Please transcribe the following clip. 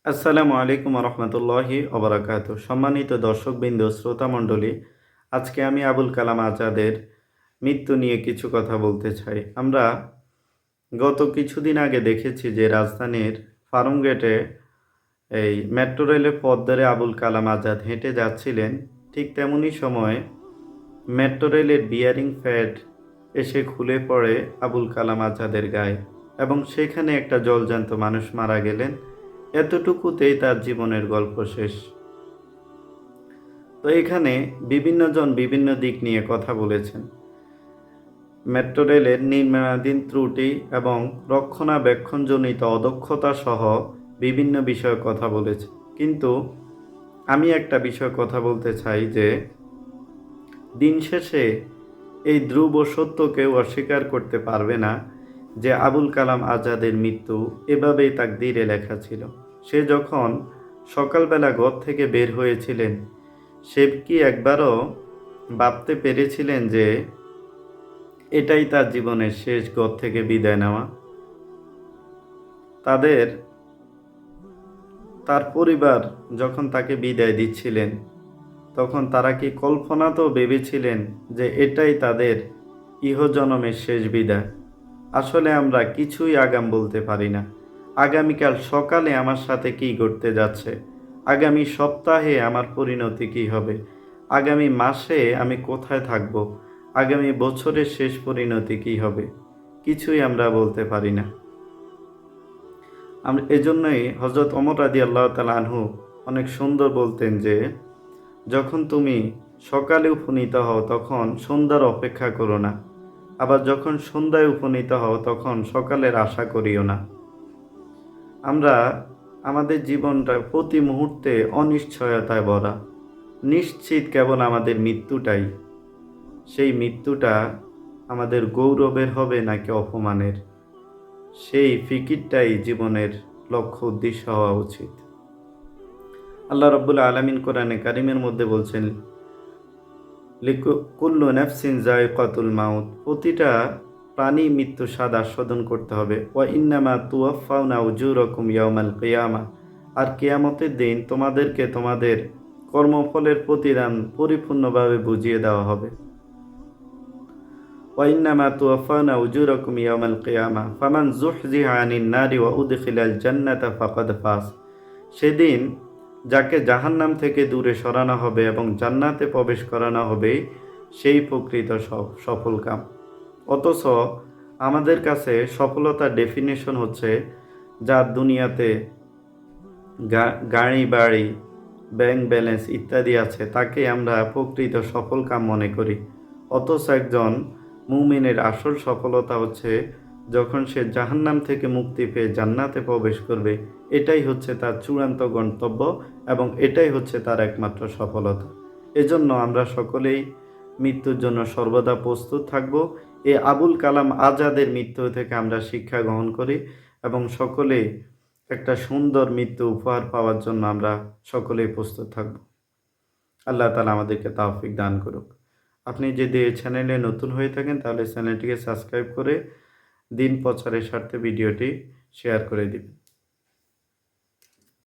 আসসালামু আলাইকুম রহমতুল্লাহি অবরাকাত। সম্মানিত দর্শকবৃন্দ, শ্রোতামণ্ডলী, আজকে আমি আবুল কালাম আজাদের মৃত্যু নিয়ে কিছু কথা বলতে চাই। আমরা গত কিছুদিন আগে দেখেছি যে রাজধানীর ফার্মগেটে এই মেট্রো রেলের পথ ধরে আবুল কালাম আজাদ হেঁটে যাচ্ছিলেন। ঠিক তেমনই সময় মেট্রো রেলের বিয়ারিং প্যাড এসে খুলে পড়ে আবুল কালাম আজাদের গায়ে এবং সেখানে একটা জলজ্যান্ত মানুষ মারা গেলেন। এতটুকুতেই তার জীবনের গল্প শেষ। তো এখানে বিভিন্ন জন বিভিন্ন দিক নিয়ে কথা বলেছেন। মেট্রো রেলের নির্মাণাধীন ত্রুটি এবং রক্ষণাবেক্ষণজনিত অদক্ষতা সহ বিভিন্ন বিষয়ে কথা বলেছে। কিন্তু আমি একটা বিষয় কথা বলতে চাই যে দিন শেষে এই ধ্রুব সত্য কেউ অস্বীকার করতে পারবে না যে আবুল কালাম আজাদের মৃত্যু এভাবেই তাকদীরে লেখা ছিল। সে যখন সকালবেলা ঘর থেকে বের হয়েছিলেন, সে কি একবারও ভাবতে পেরেছিলেন যে এটাই তার জীবনের শেষ ঘর থেকে বিদায় নেওয়া? তার পরিবার যখন তাকে বিদায় দিচ্ছিলেন, তখন তারা কি কল্পনাতেও ভেবেছিলেন যে এটাই তাদের ইহজনমের শেষ বিদায়? আসলে আমরা কিছুই আগাম বলতে পারি না। আগামীকাল সকালে আমার সাথে কী ঘটতে যাচ্ছে, আগামী সপ্তাহে আমার পরিণতি কী হবে, আগামী মাসে আমি কোথায় থাকব, আগামী বছরের শেষ পরিণতি কী হবে, কিছুই আমরা বলতে পারি না। এজন্যই হজরত ওমর রাদিয়াল্লাহু তাআলা আনহু অনেক সুন্দর বলতেন যে যখন তুমি সকালে উপনীত হও তখন সন্ধ্যার অপেক্ষা করো না, আবার যখন সন্ধ্যায় উপনীত হও তখন সকালের আশা করিও না। আমরা আমাদের জীবনটা প্রতি মুহূর্তে অনিশ্চয়তায় ভরা। নিশ্চিত কেবল আমাদের মৃত্যুটাই, সেই মৃত্যুটা আমাদের গৌরবের হবে নাকি অপমানের, সেই ফিকিরটাই জীবনের লক্ষ্য উদ্দেশ্য হওয়া উচিত। আল্লাহ রাব্বুল আলামিন কোরআনে কারিমের মধ্যে বলছেন, কুল্লু নাফসিন যায়কাতুল মাউত, প্রতিটা প্রাণী মৃত্যু স্বাদ আস্বাদন করতে হবে। ওয়া ইন্নামা তুওয়াফাউনা উজুরাকুম ইয়াউমাল কিয়ামা, আর কিয়ামতের দিন তোমাদেরকে তোমাদের কর্মফলের প্রতিদান পরিপূর্ণভাবে বুঝিয়ে দেওয়া হবে। ওয়া ইন্নামা তুওয়াফাউনা উজুরাকুম ইয়াউমাল কিয়ামা ফামান যুহজিহা আনিন নারি ওয়া উদখিলাল জান্নাতা ফাকাদ ফাজ, সেদিন যাকে জাহান্নাম থেকে দূরে সরানো হবে এবং জান্নাতে প্রবেশ করানো হবে, সেই প্রকৃত সফলকাম। অথচ আমাদের কাছে সফলতার ডেফিনেশন হচ্ছে যার দুনিয়াতে গাড়ি বাড়ি ব্যাংক ব্যালেন্স ইত্যাদি আছে, তাকে আমরা প্রকৃত সফলকাম মনে করি। অথচ একজন মুমিনের আসল সফলতা হচ্ছে যখন সে জাহান্নাম থেকে মুক্তি পেয়ে জান্নাতে প্রবেশ করবে। এটাই হচ্ছে তার চূড়ান্ত গন্তব্য এবং এটাই হচ্ছে তার একমাত্র সফলতা। এজন্য আমরা সকলেই মৃত্যুর জন্য সর্বদা প্রস্তুত থাকব। এই আবুল কালাম আজাদের মৃত্যু থেকে আমরা শিক্ষা গ্রহণ করি এবং সকলেই একটা সুন্দর মৃত্যু উপহার পাওয়ার জন্য আমরা সকলেই প্রস্তুত থাকব। আল্লাহ তাআলা আমাদেরকে তৌফিক দান করুক। আপনি যদি এই চ্যানেলে নতুন হয়ে থাকেন তাহলে চ্যানেলটিকে সাবস্ক্রাইব করে দিন প্রচারের স্বার্থে ভিডিওটি শেয়ার করে দিবেন।